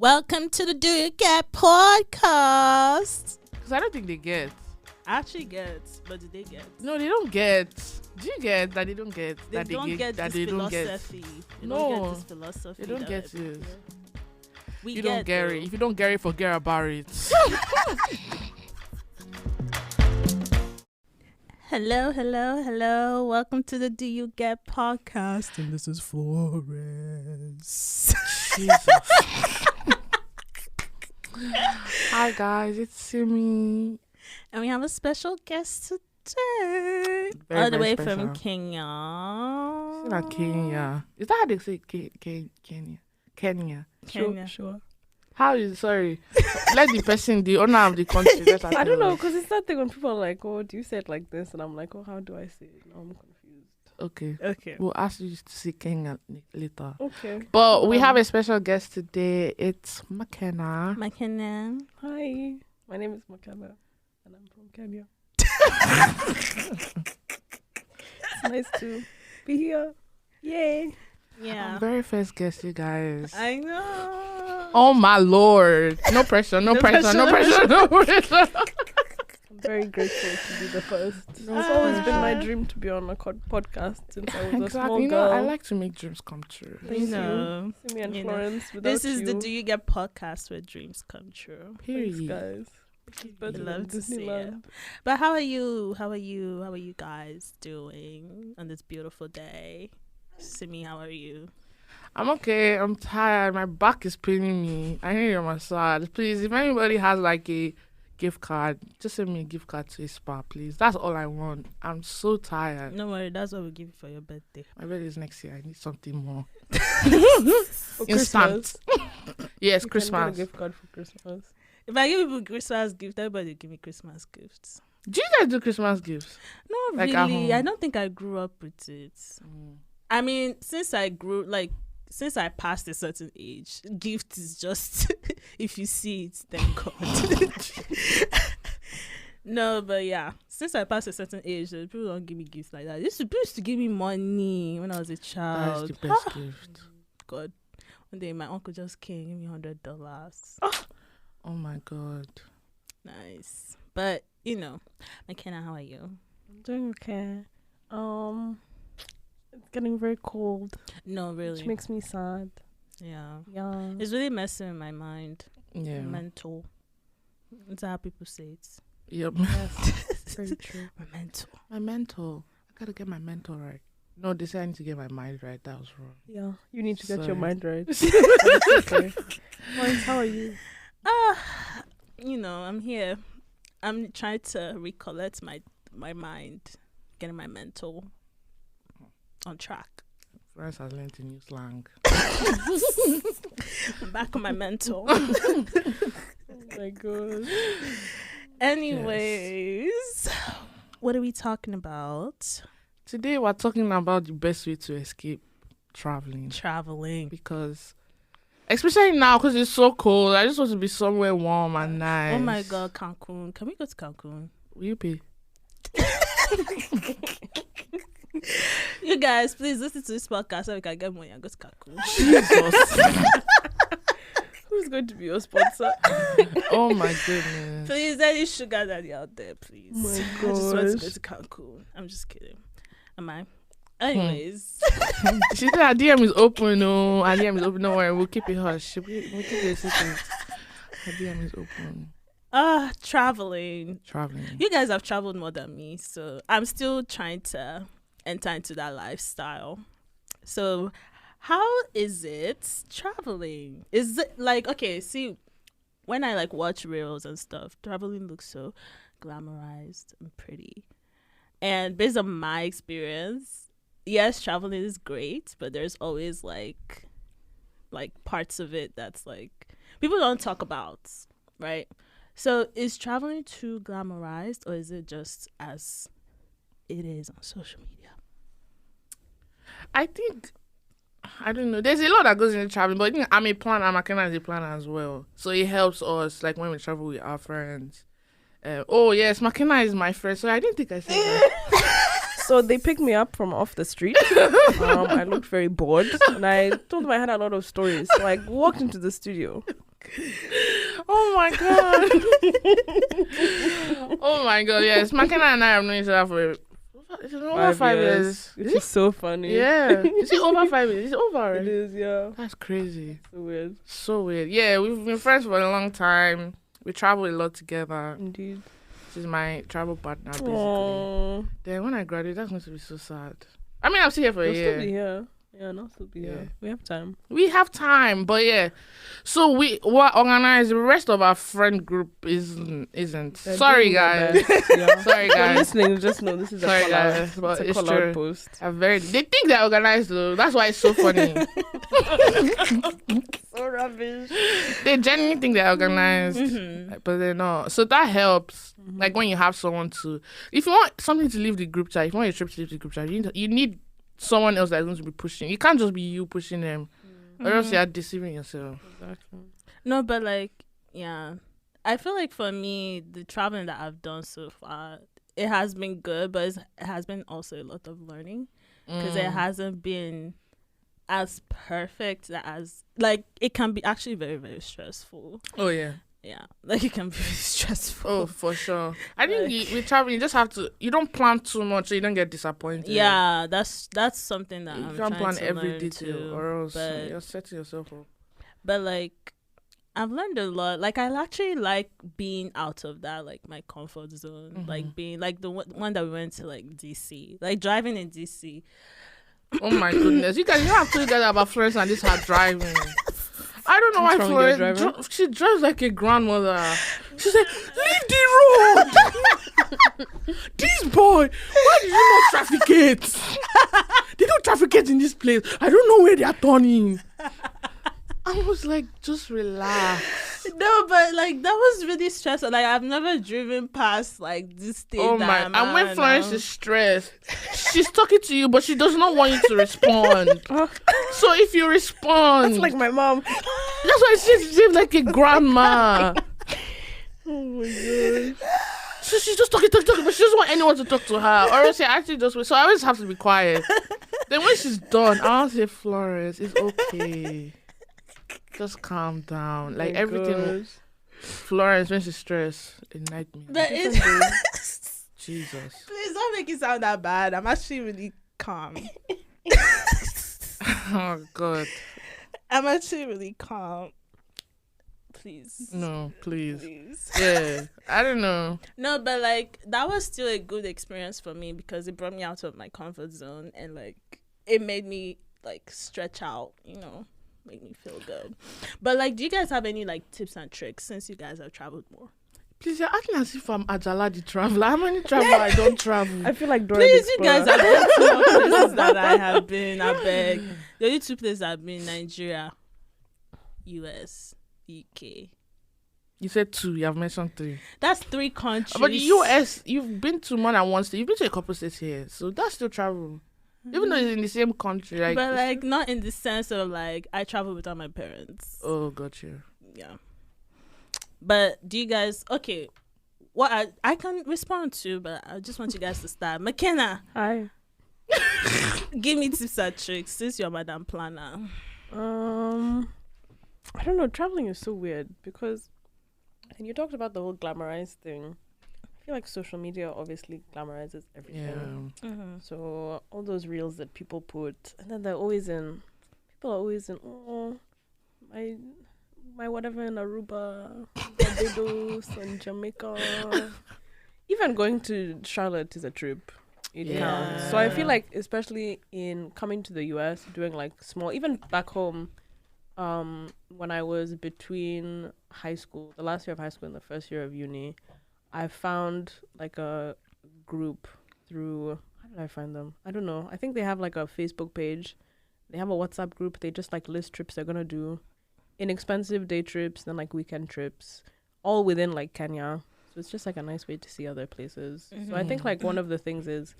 Welcome to the Do You Get podcast. Because I don't think they get. I actually get, but do they get? No, they don't get. Do you get that they don't get? They that don't get that this they don't get. philosophy. They No, don't get this philosophy. They don't that get it. We You don't get it. If you don't get it, forget about it. Hello. Welcome to the Do You Get podcast. And this is Flores. Jesus. Hi guys, it's Simi. And we have a special guest today. Very, all the way very from special. Kenya. It's not Kenya. Is that how they say Kenya? Kenya. Sure. How is sorry? Let the person, the owner of the country. Let her I don't tell know, us. because it's that thing when people are like, oh, do you say it like this? And I'm like, oh, how do I say it? No, I'm confused. Okay. We'll ask you to see Kenya later. Okay. But we have a special guest today. It's Makena. Makena. Hi. My name is Makena, and I'm from Kenya. It's nice to be here. Yay. Yeah. Our very first guest, you guys. I know. Oh my lord. No pressure. No pressure. I'm very grateful to be the first. It's No always been my pressure. dream to be on a podcast since I was a small Exactly. You know, girl. I like to make dreams come true. Thank You know. Simi and You know. Florence. This is the you. Do You Get podcast where dreams come true. Thanks, Period. guys. We Better than love to see it. Disneyland. But how are you guys doing on this beautiful day? Simi, how are you? I'm okay. I'm tired. My back is paining me. I need a massage. Please, if anybody has like a gift card, just send me a gift card to a spa, please. That's all I want. I'm so tired. No worry, that's what we give you for your birthday. My birthday is next year. I need something more. For Instant. Christmas. Yes, You can get a Christmas. gift card for Christmas. If I give people Christmas gift, everybody will give me Christmas gifts. Do you guys do Christmas gifts? Not Like at really. home? I don't think I grew up with it. I mean, since I passed a certain age, gift is just if you see it, thank God. No, but yeah, since I passed a certain age, people don't give me gifts like that. They used to give me money when I was a That is child. the best gift. God, one day my uncle just came, give me $100. Oh my god. Nice, but you know, McKenna, how are you? I'm doing okay. It's getting very cold, No, which really, makes me sad. yeah, Yeah. it's really messing with my mind. Yeah. Mental. That's how people say it. Yep. Yes. Very true. Mental. My mental. I gotta get my mental right. No, they say I need to get my mind right. That was wrong. Yeah. You need to get Sorry. your mind right. Okay. Florence, how are you? You know, I'm here. I'm trying to recollect my mind, getting my mental on track. Florence has learned a new slang. I'm back on my mental. Oh my god. Anyways, what are we talking about? Today we're talking about the best way to escape traveling. Traveling. Because, especially now, because it's so cold, I just want to be somewhere warm and nice. Oh my God, Cancun. Can we go to Cancun? Will you pay? You guys, please listen to this podcast so we can get money and go to Cancun. Jesus. Who's going to be your sponsor? Oh my goodness. Please, any sugar daddy out there, please. Oh my I just want to go gosh. to Cancun. I'm just kidding. Am I? Anyways. She said her DM is open. No, her DM is open. Don't worry, we'll keep it hush. We'll keep it a secret. Her DM is open. Traveling. Traveling. You guys have traveled more than me, so I'm still trying to enter into that lifestyle. So, how is it traveling? Is it like, okay, see, when I like watch reels and stuff, traveling looks so glamorized and pretty. And based on my experience, yes, traveling is great, but there's always like parts of it that's like people don't talk about, right? So is traveling too glamorized, or is it just as it is on social media? I think, I don't know. There's a lot that goes into traveling, but I think I'm a planner. Makena is a planner as well. So it helps us, like when we travel with our friends. Oh, yes, Makena is my friend. So I didn't think I said that. So they picked me up from off the street. I looked very bored, and I told them I had a lot of stories. So I walked into the studio, Oh my god. Oh my god, yes. Makena and I have known each other for over 5 years. Which is so funny. Yeah. Is it over 5 years? It's over It already. is, yeah. That's crazy. So weird. So weird. Yeah, we've been friends for a long time. We travel a lot together. Indeed. She's my travel partner, basically. Aww. Then when I graduate, that's going to be so sad. I mean, I'm still here for a We'll year. still be here. Yeah, no, still be Yeah. here. We have time. We have time, but yeah. So we were organized. The rest of our friend group isn't. They're Sorry, doing their guys. best, yeah. Sorry, If you're guys. listening, just know this is Sorry, a call out. guys, but It's a it's call out true. post. They think they're organized though. That's why it's so funny. So rubbish. They genuinely think they're organized, Mm-hmm. but they're not. So that helps. Like when you have someone to, if you want something to leave the group chat, if you want your trip to leave the group chat, you need someone else that's going to be pushing. You can't just be you pushing them, or else you're deceiving yourself. Exactly. No, but like, yeah, I feel like for me, the traveling that I've done so far, it has been good, but it has been also a lot of learning because it hasn't been as perfect as like it can be actually very, very stressful. Oh yeah. Yeah, like it can be really stressful. Oh, for sure. I think Like- with traveling, you just have to. You don't plan too much, so you don't get disappointed. Yeah, that's something that You I'm can't trying plan to every learn detail, too. or else but- you're setting yourself up. But like I've learned a lot. Like I actually like being out of that like my comfort zone. Like being like the one that we went to like DC. Like driving in DC. Oh my goodness, you guys, you have to guys about Florence and this her driving. I don't know What's why wrong with your Florence. driving? She drives like a grandmother. She said, "Leave the road, this boy. Why did you not trafficate? They don't trafficate in this place. I don't know where they are turning." I was like, just relax. No, but like that was really stressful. Like I've never driven past like this state. Oh that my! I'm And when at Florence now. is stressed, she's talking to you, but she does not want you to respond. So if you respond, That's like my mom. that's why she's like a grandma. Oh my god. So she's just talking, but she doesn't want anyone to talk to her. Or else she actually just. So I always have to be quiet. Then when she's done, I'll say, Florence, it's okay. Just calm down. Like everything. Florence, when she's stressed, a nightmare. But it's Jesus. please don't make it sound that bad. I'm actually really calm. Oh God. I'm actually really calm. Please. No, please. Please. Yeah. I don't know. No, but like that was still a good experience for me because it brought me out of my comfort zone and like it made me like stretch out, make me feel good. But like, do you guys have any like tips and tricks since you guys have traveled more? Please, you're acting as if I'm Ajala the traveler. How many travel I don't travel? I feel like Dora Please, the you guys Explorer. have been to more places that I have been. I beg. The only two places I've been: Nigeria, US, UK. You said 2. You have mentioned 3. That's 3 countries. But the US, you've been to more than one state. You've been to a couple states here, so that's still travel. Even though it's in the same country, like. but like not in the sense of like I travel without my parents. Oh, got you. Yeah. But do you guys okay? What I can respond to, but I just want you guys to start. Makena, Hi. give me tips and tricks since you're Madam Planner. I don't know. Traveling is so weird because, and you talked about the whole glamorized thing. I feel like social media obviously glamorizes everything. Yeah. So all those reels that people put, and then people are always in, oh, my whatever in Aruba, Barbados, and Jamaica. Even going to Charlotte is a trip. It counts. So I feel like, especially in coming to the US, doing like small, even back home, when I was between high school, the last year of high school and the first year of uni, I found like a group through, how did I find them? I don't know. I think they have like a Facebook page. They have a WhatsApp group. They just like list trips they're going to do. Inexpensive day trips, then like weekend trips, all within like Kenya. So it's just like a nice way to see other places. So I think like one of the things is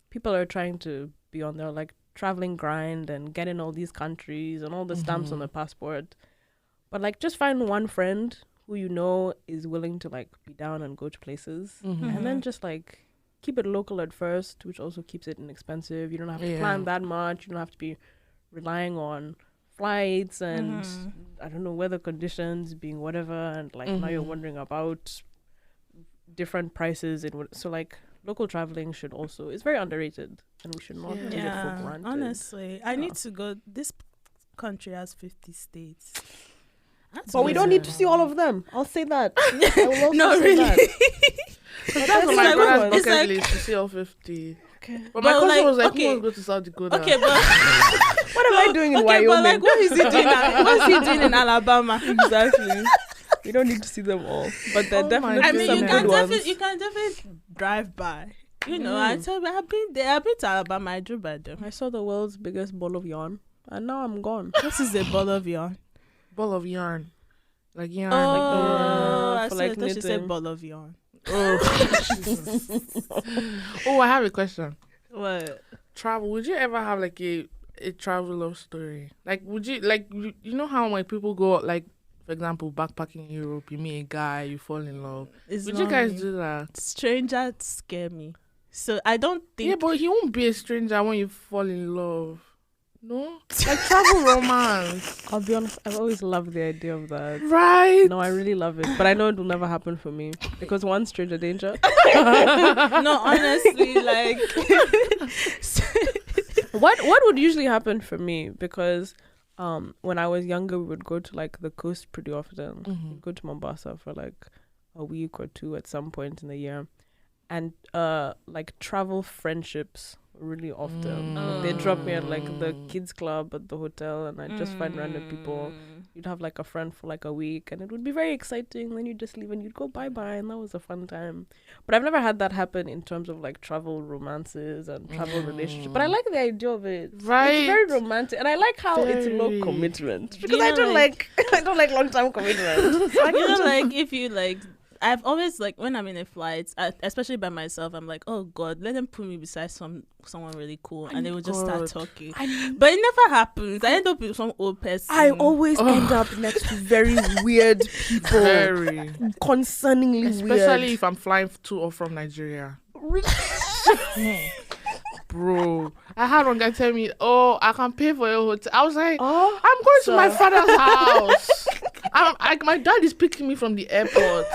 people are trying to be on their like traveling grind and get in all these countries and all the stamps on the passport. But like just find one friend who you know is willing to like be down and go to places. And then just like keep it local at first, which also keeps it inexpensive. You don't have to plan that much. You don't have to be relying on flights and Mhm. I don't know, weather conditions being whatever, and like now you're Mhm. wondering about different prices and so like local traveling should also, it's very underrated and we should not Yeah. take it for Yeah, granted. honestly, I Yeah. need to go. This country has 50 states. I have to But we don't visit need to see all of them. I'll say that. I will also No, say really. that. Because that's on It's my like- brother's it's bucket like- list to see all 50. Okay. But my But, cousin like, was like, okay. who wants to go to South Dakota? Okay, but What am I doing in okay, Wyoming? but like, what is he doing? What is he doing in Alabama? Exactly. We don't need to see them all, but there Oh my definitely I mean, some you goodness. can good ones. definitely drive by. You know, I tell me, I've been there. I've been to Alabama. I drove by them. I saw the world's biggest ball of yarn, and now I'm gone. This is a ball of yarn. Ball of yarn. Like yarn. Oh, yeah, I for, said, like, I thought she said knitting. ball of yarn. Oh, Jesus. Oh, I have a question. What? Travel. Would you ever have like a travel love story? Like, would you like you know how when people go like, for example, backpacking in Europe, you meet a guy, you fall in love. It's Would not you guys me. do that? Strangers scare me. So I don't think. Yeah, but he won't be a stranger when you fall in love. No, like travel romance, I'll be honest, I've always loved the idea of that. right? No, I really love it, but I know it will never happen for me because one, stranger danger. No, honestly, like. What would usually happen for me, because when I was younger we would go to like the coast pretty often. We'd go to Mombasa for like a week or two at some point in the year, and like travel friendships really often. Like, they drop me at like the kids club at the hotel and I'd just find random people. You'd have like a friend for like a week and it would be very exciting, then you'd just leave and you'd go bye-bye, and that was a fun time. But I've never had that happen in terms of like travel romances and travel relationships, but I like the idea of it. Right. It's very romantic, and I like how it's Very. low commitment, because You I know, don't like- I don't like long-term commitment. So I You can know, just- like if you like, I've always like when I'm in a flight, especially by myself, I'm like, oh God, let them put me beside someone really cool, and they will just start God. talking. But it never happens. I end up with some old person. I always end up next to very weird people, Very. concerningly Especially weird. if I'm flying to or from Nigeria. Bro, I had one guy tell me, "Oh, I can pay for your hotel." I was like, Oh, "I'm going to my sir. father's house. My dad is picking me from the airport.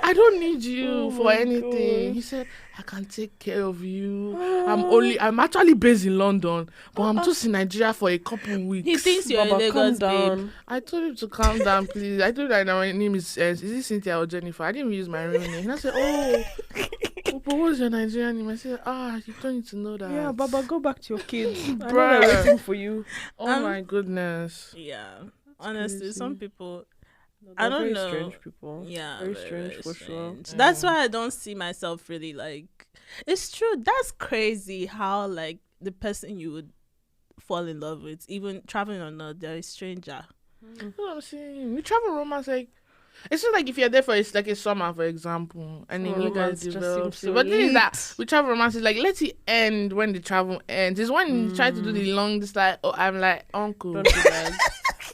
I don't need you Oh for my anything." God. He said, "I can take care of you. I'm actually based in London, but I'm just in Nigeria for a couple weeks." He thinks you're Baba, in calm Lagos, babe. down. I told him to calm down, please. I told him that my name is it Cynthia or Jennifer? I didn't even use my real name. And I said, "Oh, but what's your Nigerian name?" I said, you don't need to know that. Yeah, Baba, go back to your kids. I know Bruh. they're waiting for you. Oh my goodness. Yeah, honestly, some crazy. people. No, I they're don't very know. strange people. Yeah, Very strange for sure. strange. That's why I don't see myself really like. It's true. That's crazy how like the person you would fall in love with, even traveling or not, they're a stranger. You know what I'm saying? We travel romance like it's just like if you're there for it's like a summer, for example, and then you guys Romance just develop. seems so But the thing is that lit. we travel romance is like let it end when the travel ends. It's when you try to do the long. This like I'm like uncle. Don't do that.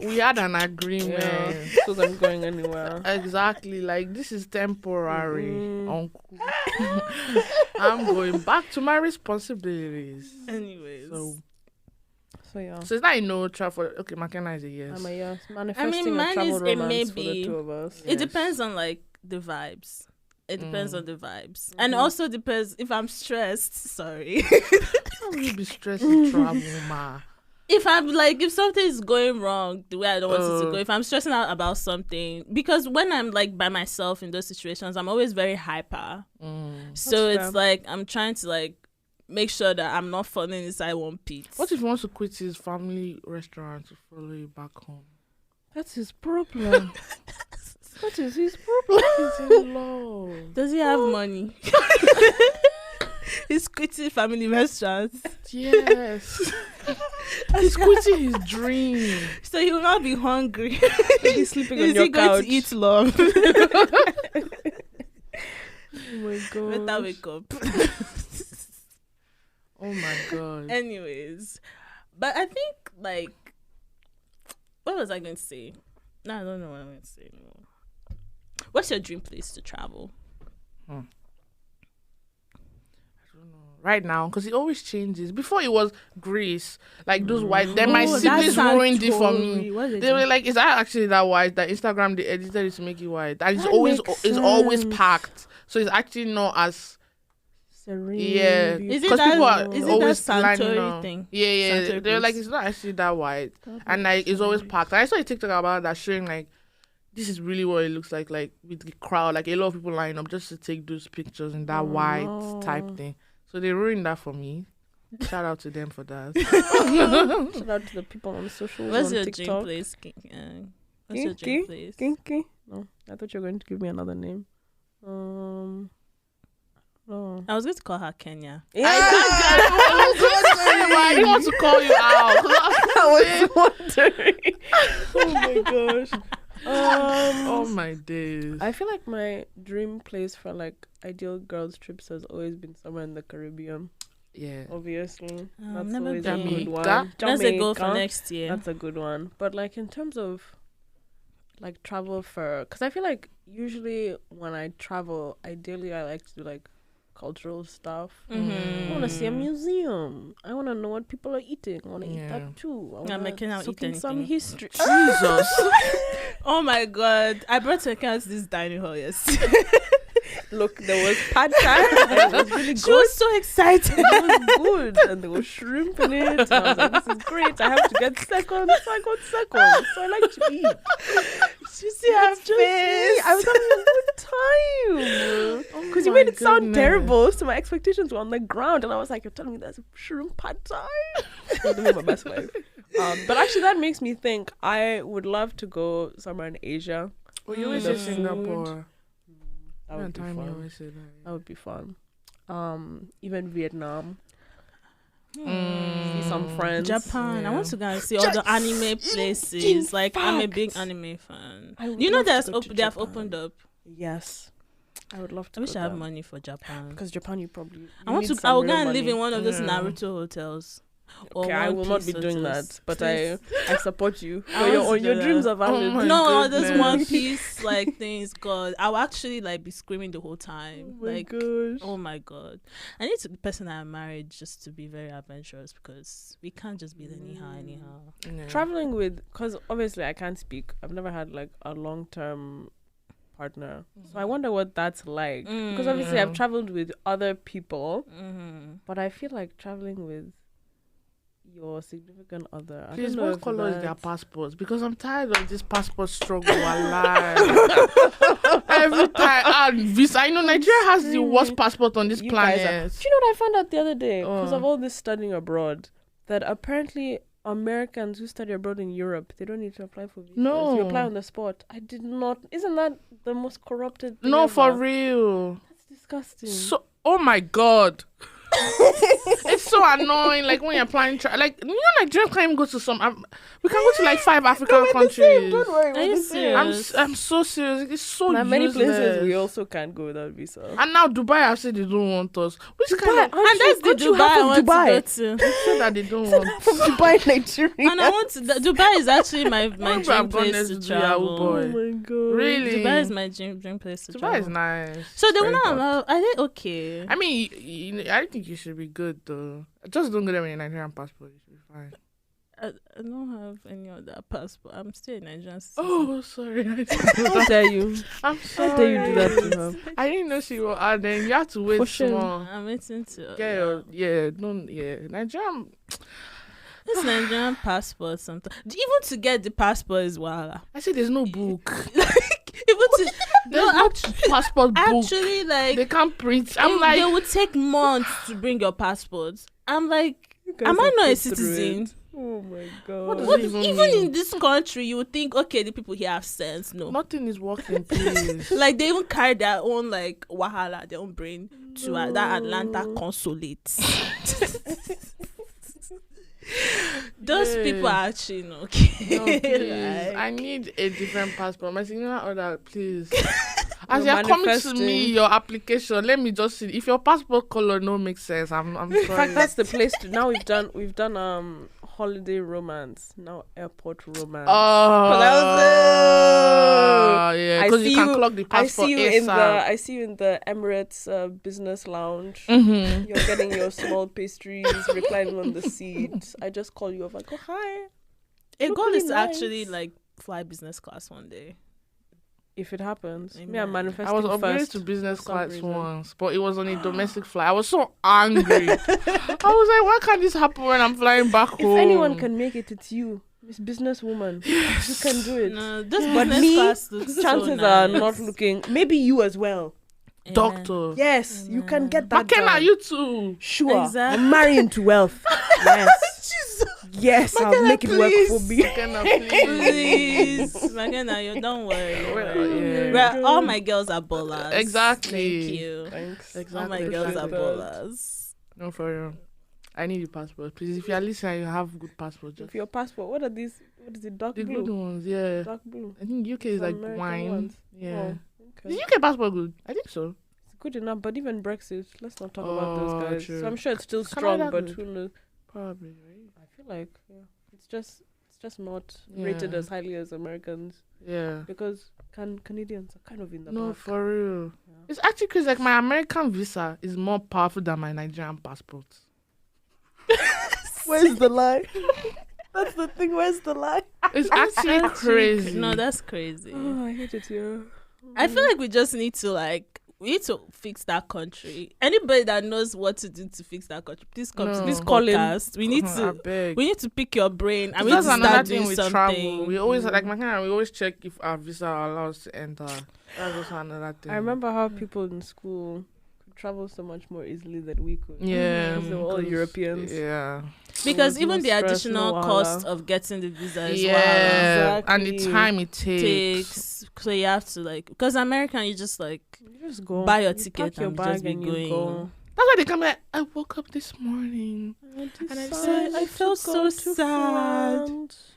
We had an agreement. Yeah, because I'm going anywhere. Exactly, like this is temporary, Mhm. uncle. I'm going back to my responsibilities. Anyways, So yeah, So is that a no travel? Okay, Makena is a yes. I'm a yes. Manifesting mine a travel is a romance for the maybe. two of us. it Yes. depends on like the vibes. It depends Mm. on the vibes, and also depends if I'm stressed. Sorry. How will you be stressed in travel, ma? If I'm like, if something is going wrong the way I don't want it to go, Uh. if I'm stressing out about something, because when I'm like by myself in those situations, I'm always very hyper. So That's it's fair. like I'm trying to like make sure that I'm not falling inside one pit. What if he wants to quit his family restaurant to follow you back home? That's his problem. What is his problem? He's in love. Does he have money? He's quitting family restaurants, Yes. He's quitting his dream. so he will not be hungry. He's sleeping on Is your he going couch. to eat love? Oh my god. Better wake up. Oh my god. Anyways, but I think like, what was I going to say? No, I don't know what I'm going to say anymore. What's your dream place to travel? I don't know. right now because it always changes. Before it was Greece, like those white. Then my Oh, siblings that's ruined it for Santori. me. What is They it? were like, "Is that actually that white?" That Instagram they edited it to make it white, and That makes always sense. packed. So it's actually not as Serene. yeah. Is it Because that- people are is it that always lining Santori up. thing? Yeah. Santori They're like, place? it's not actually that white, That and makes like it's always sense. packed. I saw a TikTok about that showing like. This is really what it looks like with the crowd, like a lot of people line up just to take those pictures in that Oh, white no. type thing. So they ruined that for me. Shout out to them for that. Shout out to the people on socials What's on your TikTok. dream place? What's your dream place? Kinky? No, I thought you were going to give me another name. No. I was going to call her Kenya. Yeah, I was going to say, but I didn't want to call you out. I was wondering. Oh my gosh. Oh my days. I feel like my dream place for like ideal girls trips has always been somewhere in the Caribbean. Yeah. Obviously, that's never always a been. good one. Jamaica? That's a goal for Jamaica, next year. That's a good one. But like in terms of like travel for, because I feel like usually when I travel, ideally I like to do like cultural stuff. Mhm. I want to see a museum. I want to know what people are eating. I want to eat Yeah. that too. I Yeah, want Makena will to soak eat in some anything. history. Jesus. Oh my god! I brought her to this dining hall yesterday. Look, there was pad thai. And it was really She good. was so excited. It was good, and there was shrimp in it. And I was like, "This is great! I have to get second, so I got second. So I like to eat." She see her That's just me. face. I was having a good time because you my made it sound goodness. terrible. So my expectations were on the ground, and I was like, "You're telling me there's shrimp pad thai?" I don't know my best life. But actually, that makes me think I would love to go somewhere in Asia. Well, you always The say food. Singapore. That would be Time you fun. always say that. That would be fun. Even Vietnam. Mm. See some friends. Japan. I Yeah. want to go and see all the anime places. Like I'm a big anime fan. I would You know, love to there's go to they have Japan. opened up. Yes, I would love to. I wish go I have there. money for Japan. Because Japan, you probably. I want to. I will go and live in one of those Yeah. Naruto hotels. Or Okay, I One will not be Piece doing hotels. that, but Please. I support you. I Your, want to your do dreams that. are valid. my No, there's goodness. One Piece like things. God, I'll actually like be screaming the whole time. Oh my like, gosh. oh my god, I need to the person I'm married just to be very adventurous because we can't just be anyhow. Yeah. Traveling with, because obviously I can't speak. I've never had like a long term partner, so I wonder what that's like. Because obviously I've Mm. traveled with other people, Mm-hmm. but I feel like traveling with your significant other. I Please, don't know what if color is their that's- passports? Because I'm tired of this passport struggle. Alive. Every time, visa. I know Nigeria has the worst passport on this You guys are- planet. Do you know what I found out the other day? Because Oh. of all this studying abroad, that apparently Americans who study abroad in Europe, they don't need to apply for visas. No. You apply on the spot. I did not. Isn't that the most corrupted thing No, for ever? real. That's disgusting. So, oh my god. It's so annoying. Like when you're applying, like you know, Nigeria can't even go to some. We can go to like 5 African countries. Don't worry. Are you serious? I'm so serious. It's so Now, many places useless. we also can't go without visa. And now Dubai have said they don't want us. Which kind of And that's the Dubai I want to go to. say that they don't want From Dubai, Nigeria. And I want to. Dubai is actually my Remember dream I've gone place there to to the Yahoo travel. boy. Oh my god. Really? Dubai is my dream place to Dubai travel. is nice. So they will Very not hot. allow. Are they okay? I mean, I think you should be good though. Just don't go there with a Nigerian passport. You should be fine. I don't have any other passport. I'm still in Nigerian. Oh, sorry. How dare you? I'm sorry. How dare you do that to her? I didn't know she was out there. You have to wait For sure. small. I'm waiting to Nigerian. this Nigerian passport. Sometimes even to get the passport is wild. I said there's no book. Even to There's no passport book. actually like They can't print. I'm they like, would take months to bring your passport. I'm like, You guys am I have not a put through citizen? it. Oh my god. What does What, it even even mean? in this country, you would think, okay, the people here have sense. No, nothing is working, please. like they even carry their own like wahala, their own brain to that Atlanta consulate. Those Yeah. people are actually not okay. No, please. Like, I need a different passport. My significant other, please. As You're you're coming to me, manifesting. your application, let me just see. If your passport color no make sense, I'm In sorry. fact, that's the place to. Now we've done holiday romance. Now airport romance. Oh, I yeah. I Because because you can clock the passport ASAP. I see you in the Emirates business lounge. Mm-hmm. You're getting your small pastries, reclining on the seat. I just call you up. I go, hi. A Look goal really is to nice. actually like fly business class one day. If it happens, me, Amen. I'm manifesting I was upgraded first to business for some class reason. once, but it was on a domestic flight. I was so angry. I was like, why can't this happen when I'm flying back home? If anyone can make it, it's you, Miss Businesswoman. Yes. You can do it. No, this But business me, class looks chances so are nice. not looking. Maybe you as well. Amen. Doctor. Yes, you can Amen. get that Makena, done. you too. Sure. Exactly. I'm marrying to wealth. Yes. Yes, I'll Makena, make it work for please. me. Makena, please. Please, Makena, you don't worry. Don't Well, worry. yeah. Well, all my girls are ballers. Exactly. Thank you. Thanks. Exactly. All my girls are Appreciate that. ballers. No, for real. I need your passport. Please, if you are listening, you have good passport. Just If your passport, what are these? What is it? Dark the blue. good ones, yeah. Dark blue. I think UK is Some like American wine. ones. Yeah. Oh, Is okay. UK passport good? I think so. It's good enough, but even Brexit, let's not talk about those guys. True. So I'm sure it's still Canada strong, but good. who knows? Probably, right? I feel like it's just not rated Yeah. as highly as Americans Yeah. because Canadians are kind of in the No, back. for real. Yeah. It's actually because like my American visa is more powerful than my Nigerian passport. Where's the lie? That's the thing. Where's the lie? It's actually crazy. No, that's crazy. Oh, I hate it here. I feel like we just need to fix that country. Anybody that knows what to do to fix that country, please come to No. this Call in. podcast. We need I to beg. we need to pick your brain and we need That's to another start thing doing with something. travel. We always like Makena, we always check if our visa allows us to enter. That's also another thing. I remember how people in school could travel so much more easily than we could. Yeah, Because they were all 'cause- Europeans. Yeah, Because There was even no the stress, additional no cost wahala. of getting the visa as yeah, Exactly. and the time it takes. So you have to because American, you just You just go. buy your You ticket pack your and bag just be and going. you go. That's why they come like, I woke up this morning. And I decided said, I felt to so go to sad. France.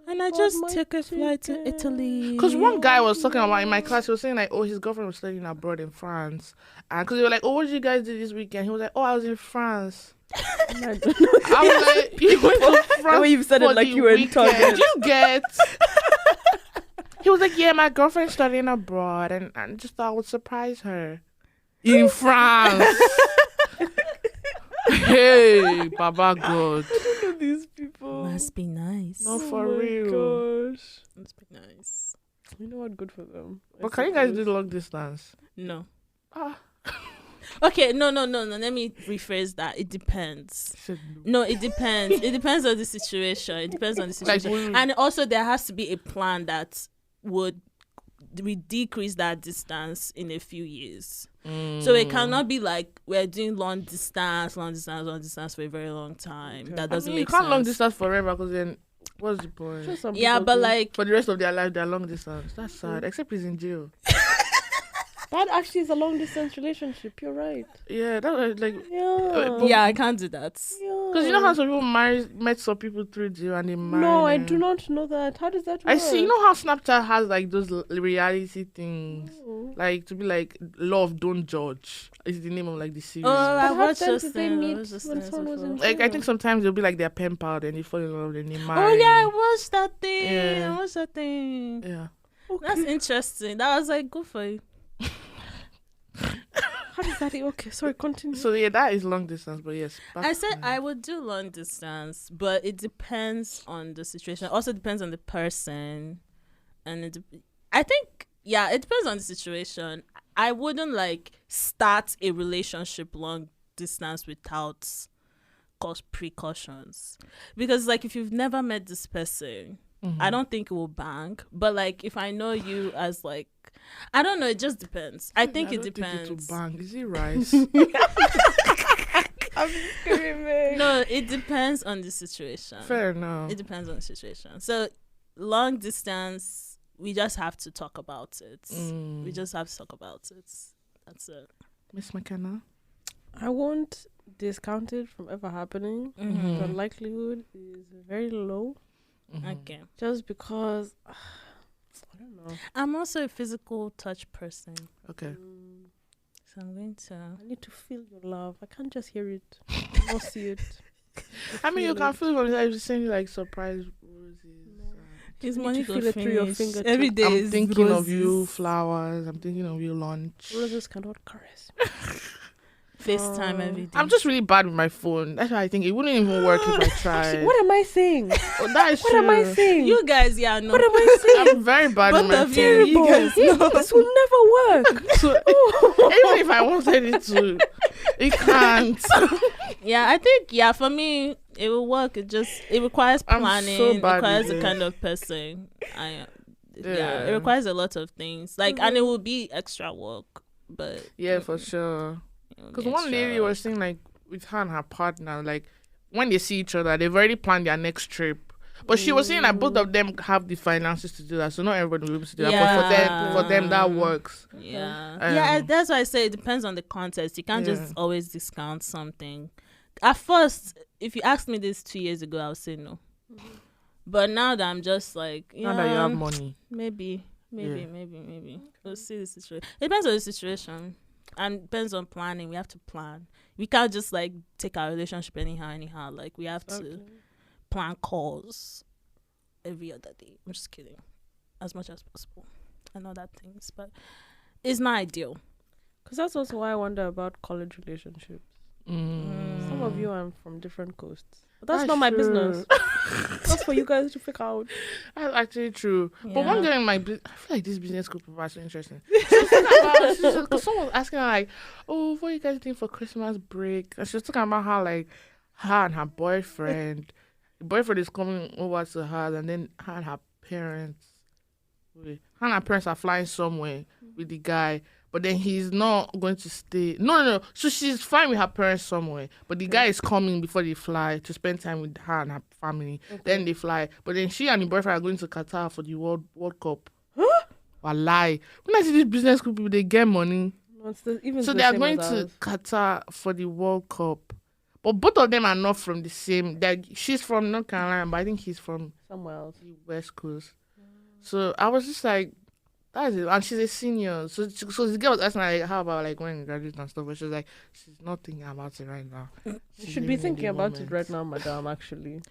And I bought just my took a flight to ticket. Italy. Because one guy was talking about in my class, he was saying like, oh, his girlfriend was studying abroad in France. And because they were like, oh, what did you guys do this weekend? He was like, oh, I was in France. And I don't know. I was like, you went to France The way you've said it for like the you were in weekend. Target. You get? He was like, yeah, my girlfriend's studying abroad and I just thought I would surprise her. In France. Hey, Baba God. I don't know these people. Must be nice. No, Oh for my real. Gosh. Must be nice. You know what? Good for them. I But can you guys do suppose. long distance? No. Ah. Okay, no. Let me rephrase that. It depends. He said no. No, it depends. It depends on the situation. It depends on the Like, situation. And also there has to be a plan that would we decrease that distance in a few years. So it cannot be like we're doing long distance for a very long time. Okay. That doesn't you make can't sense. long distance forever because then what's the point? Sure, some Yeah, people but do. like For the rest of their life, they're long distance. That's sad. Except he's in jail. that actually is a long distance relationship. You're right. Yeah, that was like Yeah. yeah, I can't do that. because you know how some people met some people through jail and they marry. No, I them? do not know that. How does that work? I see. You know how Snapchat has like those reality things, Oh. like to be like love, don't judge. Is the name of like the series. Oh, But I how watched then those did they things. meet I watched those when things someone was in before. Like I think sometimes they'll be like they're pen pal, then they fall in love, then they marry. Oh yeah, I watched that thing. Yeah. I watched that thing. Yeah. That's interesting. That was like good for you. How does that? Okay, sorry. Continue. So yeah, that is long distance, but yes. back I said to- I would do long distance, but it depends on the situation. Also depends on the person, and I think it depends on the situation. I wouldn't like start a relationship long distance without precautions, because like if you've never met this person, I don't think it will bang. But like if I know you as like, I don't know, it just depends. I think it don't depends. Think it will bang. Is it rice? I'm screaming. No, it depends on the situation. Fair enough. It depends on the situation. So long distance, we just have to talk about it. We just have to talk about it. That's it. Miss McKenna. I won't discount it from ever happening. The Mhm. likelihood is very low, Okay. just because I don't know. I'm also a physical touch person, Okay. so I'm going to. I need to feel your love. I can't just hear it or see it. I mean, you feel can it. feel when I was sending like surprise roses. His You need money to go feel it through your finish. fingertips. Every day I'm is thinking of you, roses. flowers. I'm thinking of you, lunch. Roses cannot caress. FaceTime every day. I'm just really bad with my phone. That's why I think it wouldn't even work if I tried. What am I saying? Oh, that is What am I true. saying? You guys, yeah, no. What am I saying? I'm very bad Both with my of phone. you, you guys know. This will never work. So even if I wanted it to, it can't. Yeah, I think for me it will work. It requires I'm planning. so It bad requires with the it. kind of person I am. Yeah, it Yeah. requires a lot of things. Like, and it will be extra work. But Yeah, for sure. it will Because be one extra lady work. was saying, like, with her and her partner, like, when they see each other, they've already planned their next trip. But she was saying that both of them have the finances to do that, so not everybody will be able to do that. But for them, that works. Yeah, Um, yeah. That's why I say it depends on the context. You can't Yeah. just always discount something. At first, if you asked me this 2 years ago, I would say no. But now that I'm just like, Now that you have money. maybe. Yeah. We'll see the situation. It depends on the situation, and depends on planning. We have to plan. We can't just like take our relationship anyhow. Like, we have to plan calls every other day. I'm just kidding, as much as possible, and other things, but it's not ideal. Because that's also why I wonder about college relationships. Some of you are from different coasts. But that's not my true. business. That's for you guys to figure out. That's actually true. But Yeah. one girl in my I feel like this business group is so interesting. Because someone was asking her, like, oh, what are you guys doing for Christmas break? And she was talking about how, like, her and her boyfriend, the boyfriend is coming over to her, and then her and her parents, are flying somewhere with the guy. But then he's not going to stay. No. So she's flying with her parents somewhere. But the guy is coming before they fly to spend time with her and her family. Okay. Then they fly. But then she and the boyfriend are going to Qatar for the World Cup. Wallahi. When I see this business group, they get money. So they are going to Qatar for the World Cup. But both of them are not from the same. She's from North Carolina, but I think he's from somewhere else. the West Coast. So I was just like, that is it. And she's a senior. So the girl was asking, like, how about, like, when you graduate and stuff? But she's like, she's not thinking about it right now. You She's should be living in thinking the about moment. it right now, madam, actually.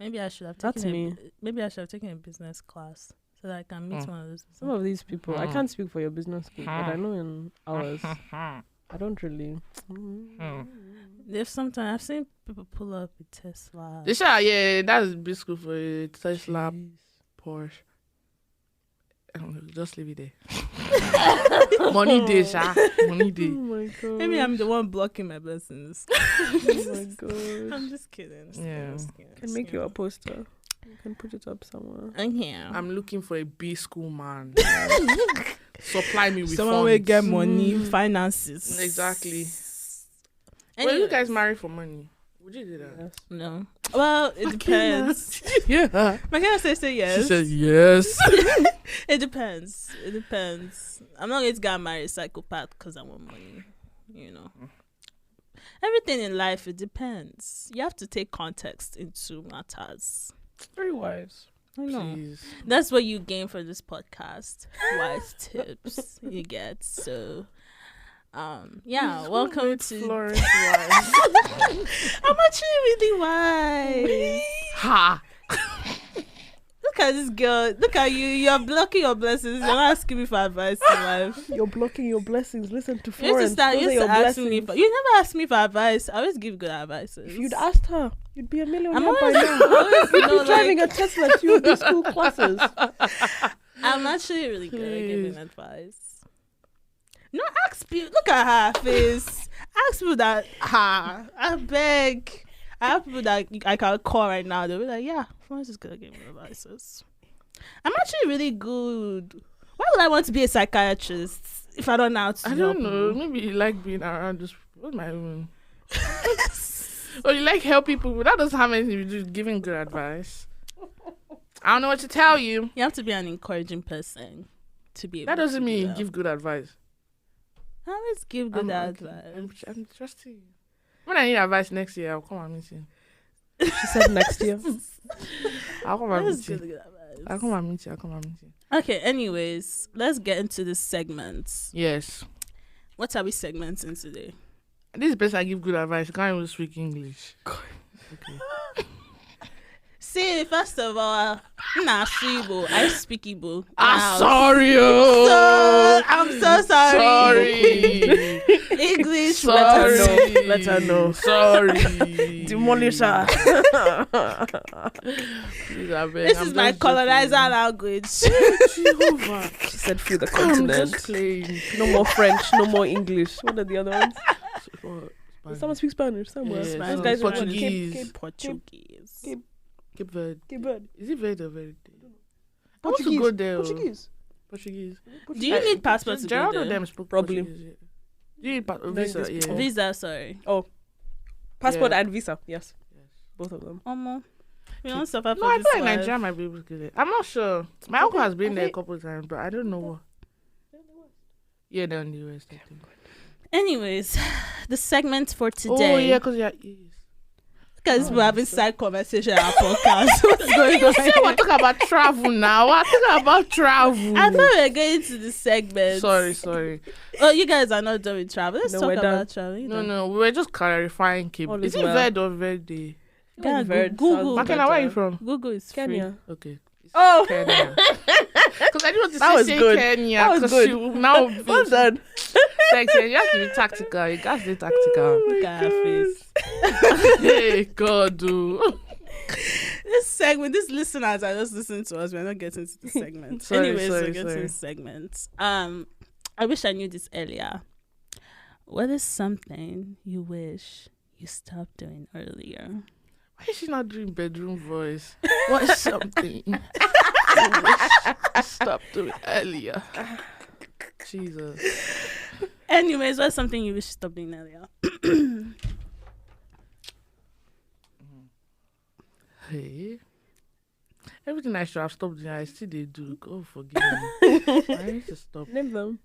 Maybe I should have That's taken me. Maybe I should have taken a business class so that I can meet one of those. Some of these people, I can't speak for your business school, but I know in ours, I don't really. There's sometimes I've seen people pull up with Tesla. They say, yeah, that's big school for a Tesla, Porsche. I don't know, just leave it there. Money day, Sha. Money Oh day. my god. Maybe I'm the one blocking my blessings. Oh my god. I'm just kidding. Yeah. Can make you a poster. You can put it up somewhere. Yeah. I'm looking for a B school man. Supply me with Someone funds. will get money, finances. Exactly. Well, Anyway, you guys marry for money. Would you do that? Yes. no. Well, it depends. Yeah. Makena say yes. She said yes. It depends. I'm not going to get married psychopath because I want money. You know. Everything in life, it depends. You have to take context into matters. Very wise. I know. Please. That's what you gain for this podcast. Wise tips you get. So, yeah, welcome to. Florence Wise. I'm actually really wise. Ha. Look at this girl. Look at you. You're blocking your blessings. You're not asking me for advice in life. You're blocking your blessings. Listen to You used to Florence. start. Those You are used your to ask me. blessings. You never ask me for advice. I always give good advice. If you'd asked her, you'd be a millionaire I'm by always, now. always You'd know, be driving like, a Tesla to your school classes. I'm actually really good at giving Please. advice. No, ask people. Look at her face. Ask people that. I beg. I have people that I can call right now. They'll be like, "Yeah, Florence is good at giving advices." I'm actually really good. Why would I want to be a psychiatrist if I don't know how to I help don't know. people? Maybe you like being around this. What am I doing? Or you like help people, but that doesn't have anything to do with giving good advice. I don't know what to tell you. You have to be an encouraging person to be able That doesn't to do mean that. give good advice. I always give good I'm- okay. advice. I'm trusting you. When I need advice next year, I'll come and meet you. She said next year. I'll come and Always meet give you. good advice. I'll come and meet you. I'll come and meet you. Okay, anyways, let's get into this segment. Yes. What are we segmenting today? This person I give good advice. I can't even speak English. Okay. See, first of all, nah, Igbo. I speak Igbo. Sorry, oh. So, I'm so sorry. Sorry. English. Sorry. Let her know. Sorry. Demolish her. Please, I beg, This I'm is my just colonizer joking. language. Jehovah. She said, "Feel the I'm continent. just playing. No more French. No more English. What are the other ones? Spanish. Someone speaks Spanish somewhere. Yeah, Those some guys are Portuguese. Portuguese. Cape Verde. Cape Verde. Is it Verde or Verde? I want to Portuguese. go there. Portuguese. Portuguese. Do you need passport to go Gerald of there? them spoke Probably. Portuguese. Yeah. Do you need visa? this Yeah. before. Visa, sorry. Passport Yeah. and visa. Yes. Yes. Both of them. Omo. We don't suffer No, for I this feel like life. Nigeria might be able to get it. I'm not sure. My uncle has been there a couple of times, but I don't know what. Yeah, they're in the US. I think. Anyways, the segment for today. Oh yeah, because yeah. Because we're having side conversation at our podcast. What's going on? See, we're talking about travel now. We're talking about travel. I thought we were going to the segment. Sorry. Oh, you guys are not done with travel. Let's No, talk we're about done. travel. You No, know. we were just clarifying. Cape. All Is is it well. Verde or Verde? Yeah, Verde Google. sounds Makena, where are you from? Google is free. Kenya. Okay. Oh, Kenya. Because I didn't want to That was say good. Kenya. That was 'cause good. she now well done. thanks. You have to be tactical. You got to be tactical. Look at her face. Hey, God, dude. This segment, these listeners are just listening to us. We're not getting to the segment. Sorry, Anyways, sorry, we're getting to sorry. the segment. I wish I knew this earlier. What is something you wish you stopped doing earlier? Why is she not doing bedroom voice? What is something you wish you stopped doing earlier? Jesus. Anyways, what's something you wish you stopped doing earlier? Hey. Everything I should have stopped doing, I still they do. God forgive me. I need to stop. Name them.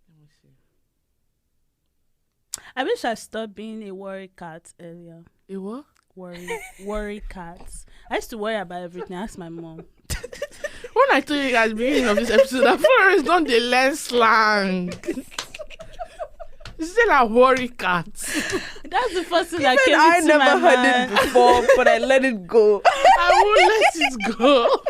Let me see. I wish I stopped being a worry cat earlier. A what? Worry cat. I used to worry about everything. Ask my mom. When I told you guys at the beginning of this episode that foreigners don't they learn slang. Still a worry cat. That's the first thing that Even came I into my never heard mind. it before, but I let it go. I won't let it go.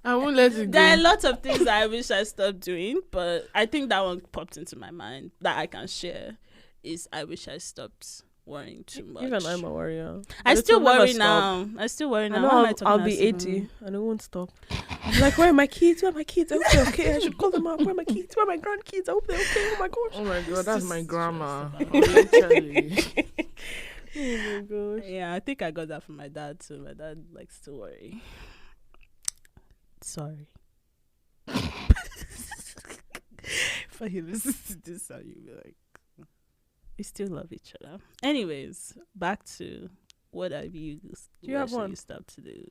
I won't let it There are a go. lot of things I wish I stopped doing, but I think that one popped into my mind that I can share. Is I wish I stopped worrying too much. Even I'm a warrior. I But it still will never worry stop. now. I still worry I now. know Why am I talking I'll as be if 80 and it won't stop. I'm like, where are my kids? Where are my kids? I hope they're okay. I should call them up. Where are my kids? Where are my grandkids? I hope they're okay. Oh my gosh. Oh my god, that's my Just grandma. about- Literally. Oh my gosh. Yeah, I think I got that from my dad too. My dad likes to worry. Sorry. If I listen to this, you'll be like, we still love each other. Anyways, back to what have you Do you have wish that one? you stopped to do?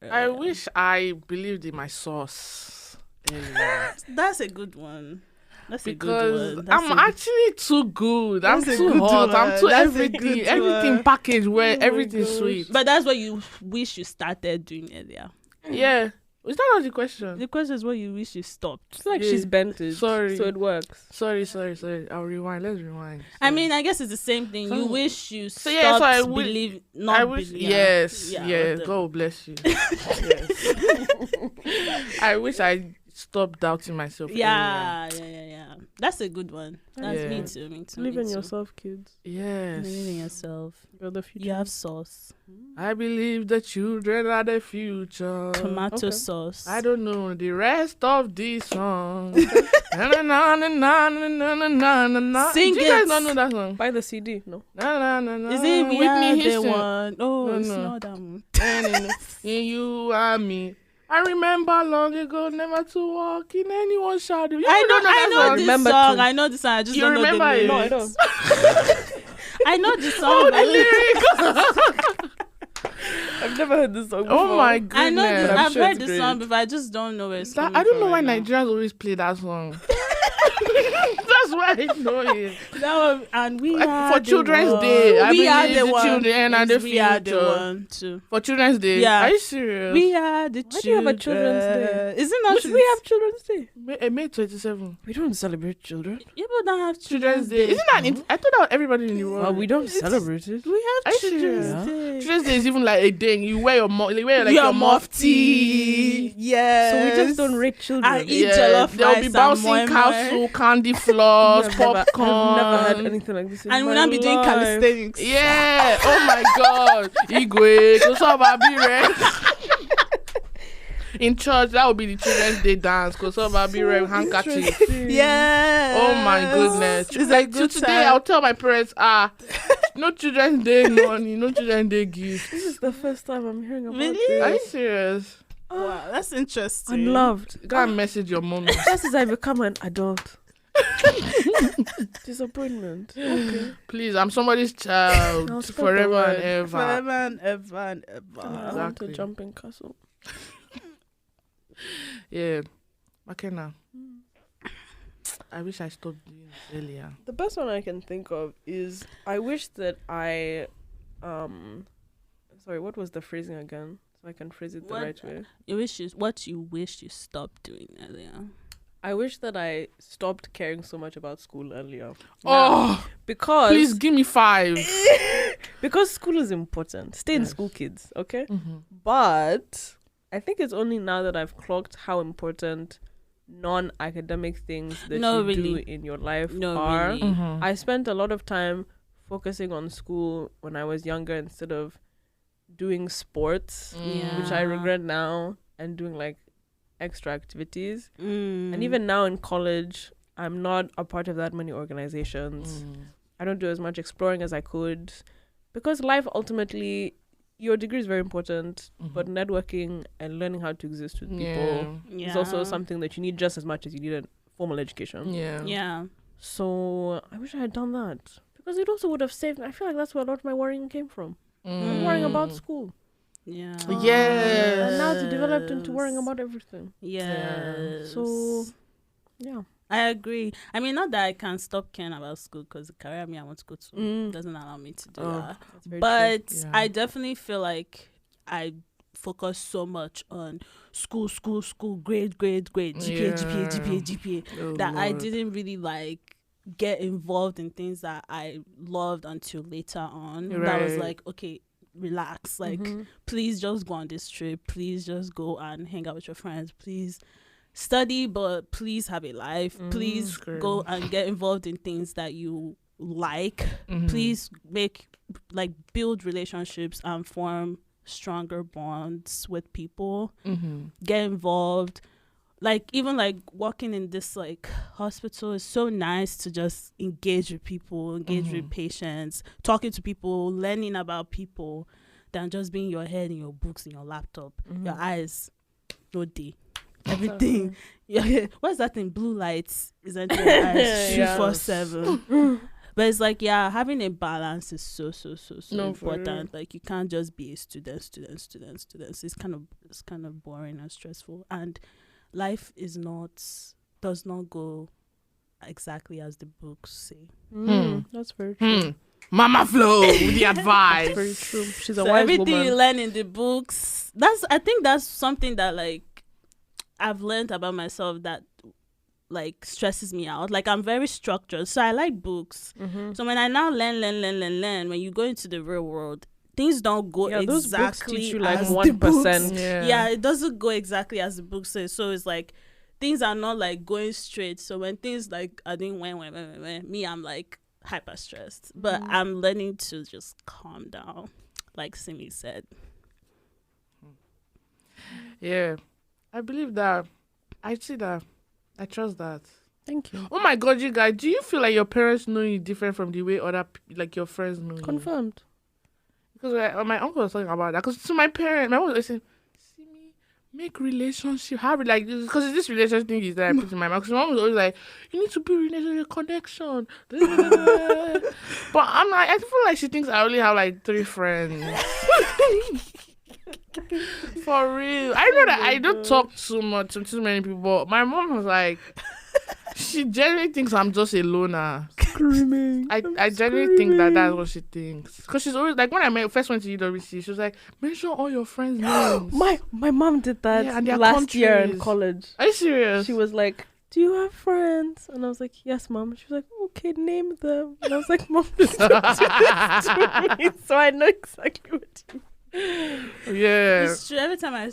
I earlier? wish I believed in my sauce earlier. That's a good one. That's a Because good one. That's I'm a- actually too good. I'm That's a too good hot. I'm one. too That's a everything. good Everything one. packaged where Oh my everything's gosh. sweet. But that's what you wish you started doing earlier. Yeah. Was that not the question? The question is what you wish you stopped. It's like Yeah. she's bent it. Sorry. So it works. Sorry. I'll rewind. Let's rewind. I Sorry. mean, I guess it's the same thing. You So- wish you so stopped yeah, so I wish- believe, not I wish, believe. yes, Yeah, yes, whatever. God bless you. Yes. I wish I stopped doubting myself. Yeah. That's a good one. That's Yeah. me too. Me too. Believe me in too. yourself, kids. Yes. Believe in yourself. You're the future. You have sauce, I believe the children are the future. tomato okay. sauce. I don't know the rest of this song. Na, na, na, na, na, na, na, na, na, na. Sing Do you guys it. not know that song? Buy the CD. No. Na, na, na, na. Is it we Whitney are the Houston? one? Oh, No, it's no. not that one. You and me. I remember long ago never to walk in anyone's shadow. You I don't know that this song? Remember song. to- I know this song. I just You don't know the remember it? lyrics. No, I don't. I know the song. Oh, but the lyrics. I've never heard this song before. Oh my goodness. I know this. I'm I've sure heard it's the great. song before. I just don't know where it's That- coming I don't from know why right now. Nigerians always play that song. That's why I know it. No, and we Like, are for the Children's one. Day, I We are believe the the one. children and the We are the future. one too. For Children's Day? Yeah. Are you serious? We are the Why do you have a Children's Day? children. Isn't that Should we have Children's Day? May 27. We don't celebrate children. People don't have Children's Day. Isn't that? I thought that everybody in the world. Well, we don't celebrate it. We Are have you Children's serious? Day. Children's Day is even like a thing. You wear your your mufti. Yeah. So we just don't rate children. I eat jollof There'll rice be and bouncing moi moi. castle, candy floss, popcorn. I've never had anything like this in And my we'll not be doing life. calisthenics. Yeah. Oh my God. Igwe. In church, that would be the Children's Day dance. Because I'll be wearing handkerchief. Yeah. Oh my goodness. It's Like a till good today, time. I'll tell my parents, no Children's Day money, no Children's Day gift. This is the first time I'm hearing about Really? Are you this. serious? Wow, that's interesting. Unloved. Go and message your mom. Just as I become an adult. Disappointment. Okay. Please, I'm somebody's child I'll spread the forever and word. ever. Forever and ever and I ever. want Exactly. to jump in castle. Yeah. Makena. I wish I stopped doing this earlier. The best one I can think of is I wish that I sorry, what was the phrasing again? So I can phrase it the What- right way. What you wish you stopped doing earlier. I wish that I stopped caring so much about school earlier. Oh, Because please give me 5. because school is important. Stay in Yes. school, kids, okay? Mm-hmm. But I think it's only now that I've clocked how important non-academic things that No, you do really. in your life No, are. really. Mm-hmm. I spent a lot of time focusing on school when I was younger instead of doing sports, Yeah. which I regret now, and doing like extra activities. Mm. And even now in college, I'm not a part of that many organizations. I don't do as much exploring as I could because life ultimately, your degree is very important, but networking and learning how to exist with people yeah. is also something that you need just as much as you need a formal education. Yeah. Yeah. So I wish I had done that because it also would have saved me. I feel like that's where a lot of my worrying came from. I'm worrying about school. Yeah. Yes. And now it's developed into worrying about everything. Yes. So, yeah. I agree. I mean, not that I can stop caring about school because the career I want to go to Mm. doesn't allow me to do Oh, that. that's very But Yeah. I definitely feel like I focus so much on school, grade, GPA, Oh, that I Lord. didn't really like get involved in things that I loved until later on. That was Right. like, okay, relax. Like, Mhm. please just go on this trip. Please just go and hang out with your friends. Please study, but please have a life. Please Screw. go and get involved in things that you like. Mhm. Please build relationships and form stronger bonds with people. Mhm. Get involved. Like, even like working in this like hospital is so nice to just engage with people, engage with patients, talking to people, learning about people, than just being your head in your books in your laptop. Your eyes, no day. Everything. Yeah. What's that thing? Blue lights isn't your eyes Yeah. 24/7. But it's like, yeah, having a balance is so No, for real. important. Like, you can't just be a student. It's kind of boring and stressful. And life does not go exactly as the books say. That's very true. Mama Flo with the That's advice. very true. She's a So wise everything woman. you learn in the books, I think that's something that like I've learned about myself that like stresses me out. Like, I'm very structured, so I like books. So when I now learn, when you go into the real world, things don't go Yeah, those books exactly teach you like as the 1%. books. Yeah. Yeah, it doesn't go exactly as the book says. So it's like things are not like going straight. So when things like are doing when, me, I'm like hyper stressed. But I'm learning to just calm down, like Simi said. Yeah. I believe that. I see that. I trust that. Thank you. Oh my God, you guys, do you feel like your parents know you different from the way like your friends know you? Confirmed. Because my uncle was talking about that. Because to my parents, my mom was saying, see me, make relationship, have it like this. Because this relationship thing is that I put in my mouth. Because my mom was always like, you need to build relationship connection. But I'm like, I feel like she thinks I only have like 3 friends. For real. I know that I don't talk too much to too many people. My mom was like, She genuinely thinks I'm just a loner. Screaming. I genuinely think that that's what she thinks. Because she's always like, when I first went to UWC, she was like, mention all your friends' names. My mom did that Yeah, and their last year in countries. college. Are you serious? She was like, "Do you have friends?" And I was like, "Yes, mom." She was like, "Okay, name them." And I was like, "Mom, just don't do this to me." So I know exactly what you mean. Yeah. It's true. Every time I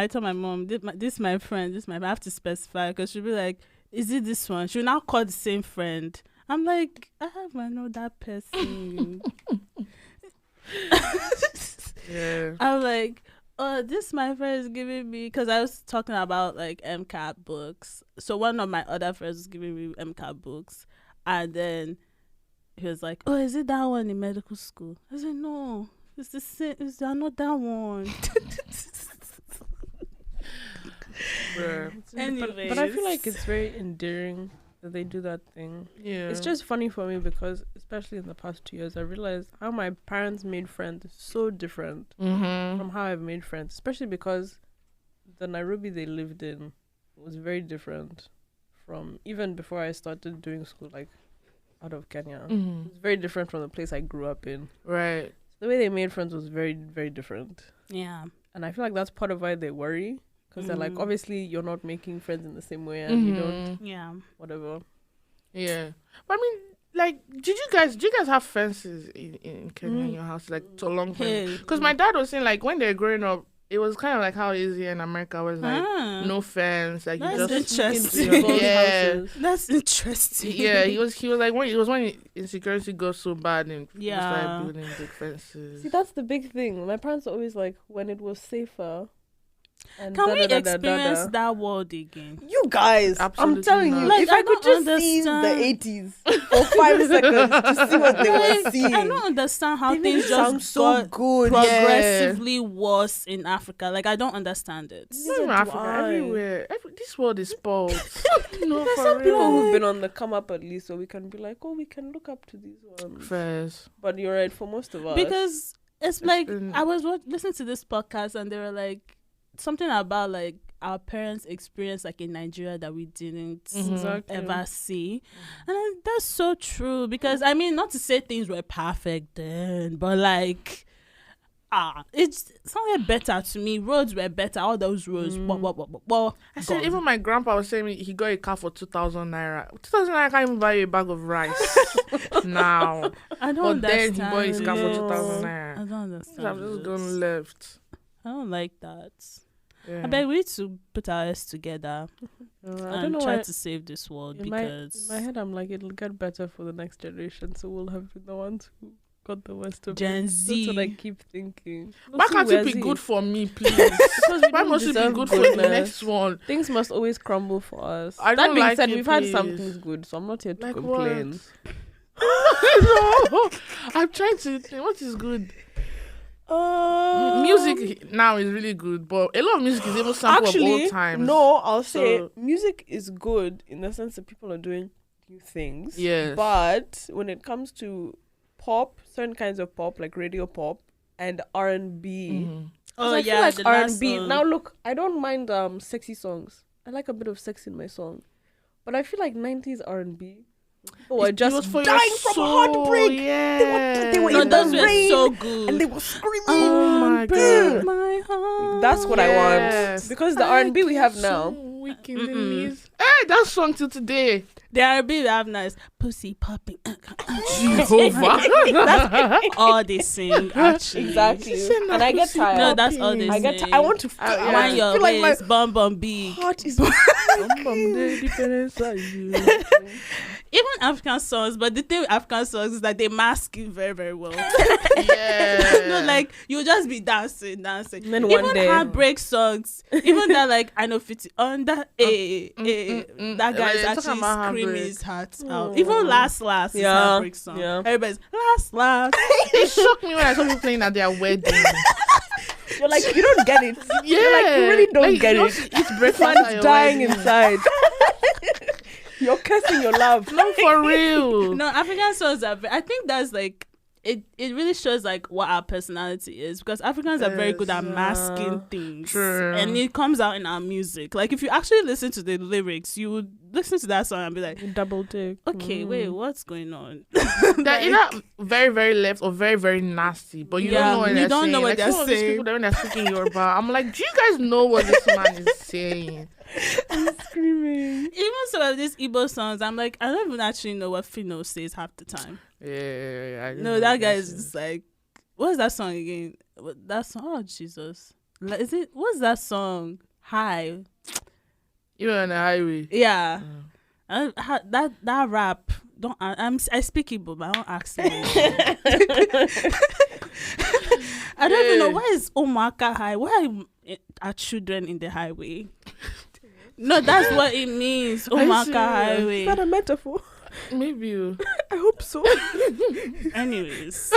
tell my mom, this my friend, I have to specify because she'll be like, is it this one? She'll now call the same friend. I'm like, I know that person. Yeah. I'm like, oh, this my friend is giving me, because I was talking about like MCAT books. So one of my other friends was giving me MCAT books, and then he was like, oh, is it that one in medical school? I said, no, it's the same. It's not that one. Anyway, But I feel like it's very endearing that they do that thing. Yeah. It's just funny for me because, especially in the past 2 years, I realized how my parents made friends is so different from how I've made friends, especially because the Nairobi they lived in was very different from even before I started doing school, like out of Kenya. It's very different from the place I grew up in. Right. The way they made friends was very, very different. yeah. And I feel like that's part of why they worry. Because they're like, obviously, you're not making friends in the same way and you don't, Yeah. whatever. Yeah. But I mean, like, do you guys have fences in Kenya in your house, like, to long fence? Because my dad was saying, like, when they're growing up, it was kind of like how it is here in America, where it's like, no fence, like, That's you just interesting. Into people's Yeah. houses. That's interesting. Yeah, he was like, when insecurity goes so bad and people Yeah. started building big fences. See, that's the big thing. My parents are always like, when it was safer. And Can we da-da-da-da-da-da. experience that world again? You guys, Absolutely I'm telling you, not. Like, if I I could don't just see the understand. 80s for 5 seconds to see what they were Like, seeing. I don't understand how They make things it sound just so got good. progressively worse in Africa. Like, I don't understand it. It's not even Neither do Africa, I. everywhere. This world is spoiled. No, There's for some people real. who've been on the come up at least, so we can be like, oh, we can look up to these ones. First. But you're right, for most of us. Because it's like, been- I was listening to this podcast and they were like, something about like our parents' experience like in Nigeria that we didn't Exactly. ever see. And that's so true, because I mean, not to say things were perfect then, but like it sounded better to me. Roads were better, all those roads. Well, I said, even my grandpa was saying he got a car for 2,000 naira. 2,000 naira can't even buy you a bag of rice now. I don't But then understand. he bought his car for it. 2,000 I naira. don't So understand. I've just it. gone left. I don't like that. Yeah. I bet we need to put our heads together I don't and know try why. to save this world, In because my head, I'm like, it'll get better for the next generation, so we'll have the ones who got the worst of Gen it. Z. That's what I keep thinking. Why Also, can't we're it be Z. good for me, please? Because we Why don't must it be deserve good for the goodness. next one? Things must always crumble for us. I That don't being like said, it, we've had some please. things good, so I'm not here to Like complain. what? No, I'm trying to think. What is good? Music now is really good, but a lot of music is even sample of Actually, old times. no, I'll say So- music is good in the sense that people are doing new things. Yes. But when it comes to pop, certain kinds of pop, like radio pop and R&B, Mhm. oh I yeah, feel like the last R&B. song. Now look, I don't mind sexy songs. I like a bit of sex in my song, but I feel like 90s R&B, people were It just was for your dying from soul, heartbreak. Yeah. They were No, in those the were rain, so good. and they were screaming. Oh my God. My heart. That's what I Yes. want, because the R&B we have now. Weak in the knees. Hey, that song till today. The R&B we have nice pussy popping. Jehovah. That's all they sing, actually. Exactly, Send that and I get pussy tired. No, that's all they I get. sing. I want to. yeah. Wind your feel like my waist, bum bum big. heart is. Even African songs, but the thing with African songs is that they mask it very, very well. Yeah. No, like you just be dancing. And then one Even day- heartbreak songs, even that like I know 50 on that that guy is Talking actually about screaming heartbreak. his heart out. Even last is Yeah, heartbreak song. yeah. Everybody's last. It shocked me when I saw people playing at their wedding. You're like, you don't get it. Yeah. You're like, you really don't get you it. know, It's breakfast at Man's your dying wedding. inside. You're cursing your love. No, for real. No, African songs are. I think that's like it really shows like what our personality is, because Africans are very good at masking things. True. And it comes out in our music. Like if you actually listen to the lyrics, you would listen to that song and be like, You double take. okay, wait, what's going on? They're either very, very left or very, very nasty, but you Yeah, don't know what you they're don't saying. know what Like, they're some of these saying. people, that when they're speaking Yoruba, I'm like, do you guys know what this man is saying? Screaming. Even some of these Igbo songs, I'm like, I don't even actually know what Fino says half the time. Yeah. I don't No, know that what guy this is just like, what's that song again? That song, oh Jesus, is it? What's that song? Hi, You're on the highway. yeah. That rap. Don't I speak Igbo, but I don't ask me. I don't even know why is Omaka high. Why are children in the highway? No, that's what it means. Omaka serious? highway. Is that a metaphor? Maybe you. I hope so. Anyways, Just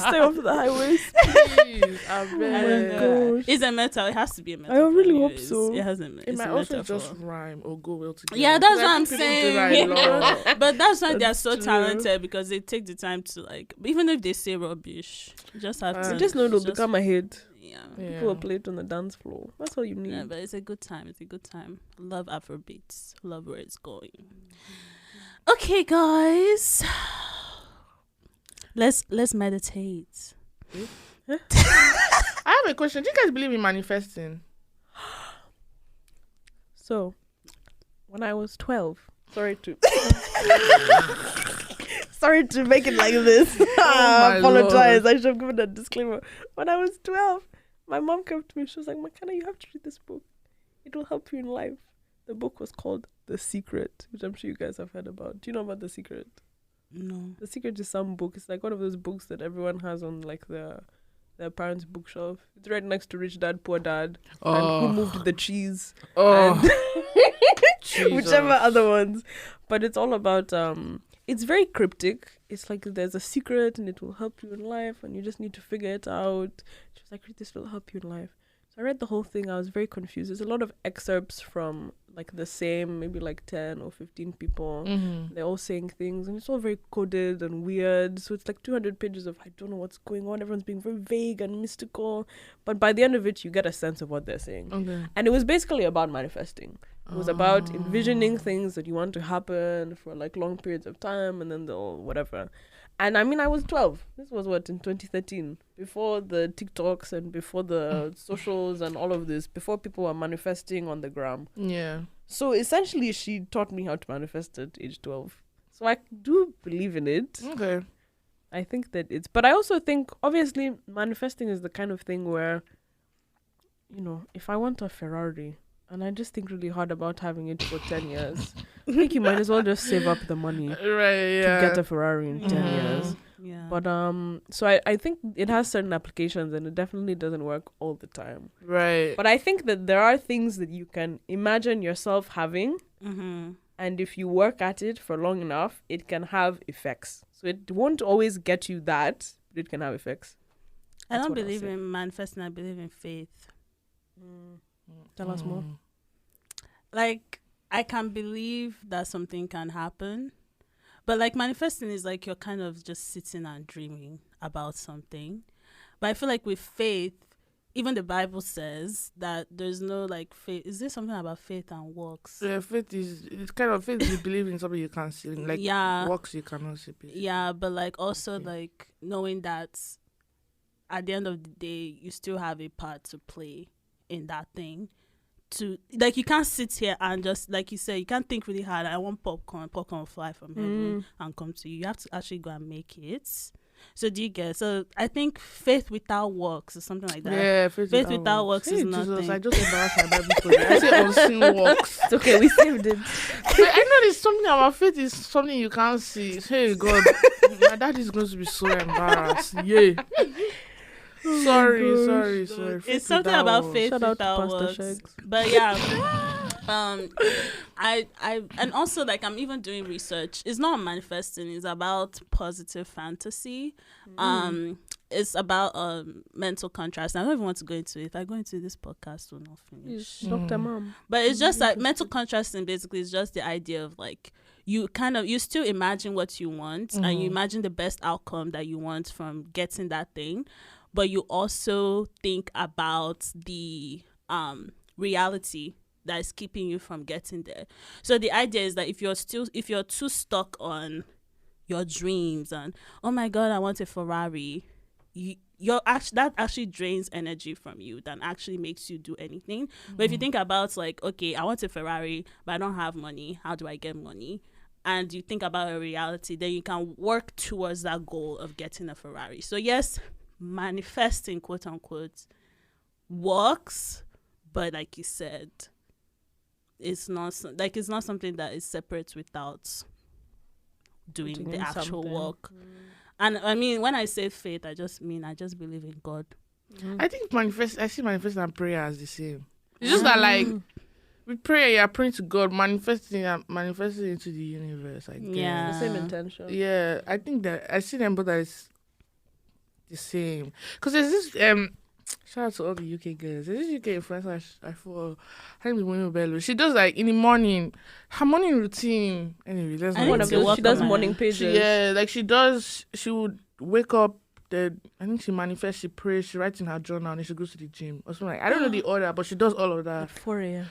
stay off the highways. Please, I I beg. don't know. gosh. It's a metaphor. It has to be a metaphor. really hope anyways. so. It hasn't. It It's might a also metaphor. just rhyme or go well together. Yeah, that's Like, what I'm people do saying. that a lot. But that's why they're That's so true. talented, because they take the time to like, even if they say rubbish, you just have to. You just know it'll just- become a hit. Yeah. People will play it on the dance floor. That's all you need. Yeah, but it's a good time. It's a good time. Love Afrobeats. Love where it's going. Okay, guys. Let's meditate. I have a question. Do you guys believe in manifesting? So, when I was 12, sorry to make it like this. I my apologize. I should have given a disclaimer. When I was 12, my mom came to me. She was like, Makena, you have to read this book. It will help you in life. The book was called The Secret, which I'm sure you guys have heard about. Do you know about The Secret? No. The Secret is some book. It's like one of those books that everyone has on like their parents' bookshelf. It's right next to Rich Dad, Poor Dad, and Who Moved the Cheese, and whichever other ones. But it's all about it's very cryptic. It's like there's a secret and it will help you in life and you just need to figure it out. She was like, this will help you in life. So I read the whole thing. I was very confused. There's a lot of excerpts from like the same, maybe like 10 or 15 people. Mm-hmm. They're all saying things and it's all very coded and weird. So it's like 200 pages of I don't know what's going on. Everyone's being very vague and mystical. But by the end of it, you get a sense of what they're saying. Okay. And it was basically about manifesting. It was about envisioning things that you want to happen for like long periods of time and then they'll whatever. And I mean, I was 12. This was what, in 2013? Before the TikToks and before the socials and all of this, before people were manifesting on the gram. Yeah. So essentially, she taught me how to manifest at age 12. So I do believe in it. Okay. I think that it's, but I also think, obviously, manifesting is the kind of thing where, you know, if I want a Ferrari and I just think really hard about having it for 10 years, I think you might as well just save up the money Right. Yeah. to get a Ferrari in 10 years. Yeah. But so I think it has certain applications and it definitely doesn't work all the time. Right. But I think that there are things that you can imagine yourself having, and if you work at it for long enough, it can have effects. So it won't always get you that, but it can have effects. I That's don't what I'll believe say. in manifesting. I believe in faith. Tell us more. Like, I can believe that something can happen, but like manifesting is like you're kind of just sitting and dreaming about something. But I feel like with faith, even the Bible says that there's no like faith. Is there something about faith and works? Yeah, faith is, it's kind of faith is believing in something you can't see, like Yeah. works you cannot see. Basically. Yeah, but like also Okay. like knowing that at the end of the day, you still have a part to play in that thing. To like, you can't sit here and just like you said, you can't think really hard. I want popcorn will fly from heaven and come to you. You have to actually go and make it. So do you get? So I think faith without works or something like that. Yeah, Faith without works is Jesus, nothing. I just embarrassed my Bible story. I say unseen works. It's okay, we saved it. But I know there's something about faith is something you can't see. Hey God, my dad is going to be so embarrassed. Yeah. Sorry. Faith It's something without about works. faith Shout out to without Pastor works. Shakes. But yeah, I and also like I'm even doing research. It's not manifesting. It's about positive fantasy. It's about mental contrast. I don't even want to go into it. If I go into this podcast, will not finish. Dr. Mom. But it's just like mental contrasting. Basically, is just the idea of like you still imagine what you want, and you Mhm. imagine the best outcome that you want from getting that thing, but you also think about the reality that is keeping you from getting there. So the idea is that if you're too stuck on your dreams and, oh my god, I want a Ferrari, that actually drains energy from you than actually makes you do anything. But if you think about, like, okay, I want a Ferrari but I don't have money, how do I get money? And you think about a reality, then you can work towards that goal of getting a Ferrari. So yes, manifesting, quote unquote, works, but like you said, it's not something that is separate without doing the actual something. work. And I mean, when I say faith, I just believe in God. I think I see manifesting and prayer as the same. It's just that, like, with prayer, you're praying to God, manifesting into the universe, I guess. Yeah. The same intention. Yeah, I think that I see them both as the same. Because there's this shout out to all the UK girls. There's this UK influencer I follow. Her name is Wimi Bello. She does, like, in the morning, her morning routine. Anyway, let's I not need One to of get those. work She on does my- morning pages. Yeah, like she would wake up. I think she manifests, she prays, she writes in her journal, and then she goes to the gym or something. Like, I don't know the order, but she does all of that. At 4 a.m.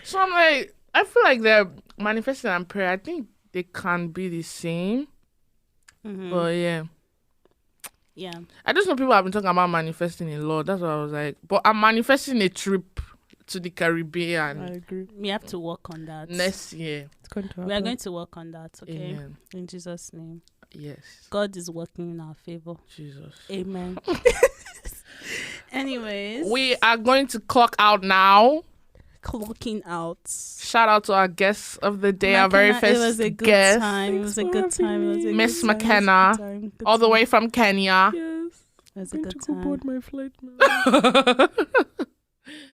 So I'm like, I feel like the manifesting and prayer, I think they can be the same. Mhm. But yeah, Yeah. I just know people have been talking about manifesting a lot. That's why I was like, but I'm manifesting a trip to the Caribbean I agree. We have to work on that. next year. It's going to happen. We are going to work on that, okay? Amen. In Jesus' name. Yes. God is working in our favor. Jesus. Amen. Anyways, We are going to clock out now. clocking out. Shout out to our guests of the day, our very Makena, first it was a good guest, time. It was a Thanks good for time. It was a having Miss good time. It was a Makena, good time. Good all the time. way from Kenya. Yes. It was a Going good to go time. board my flight now.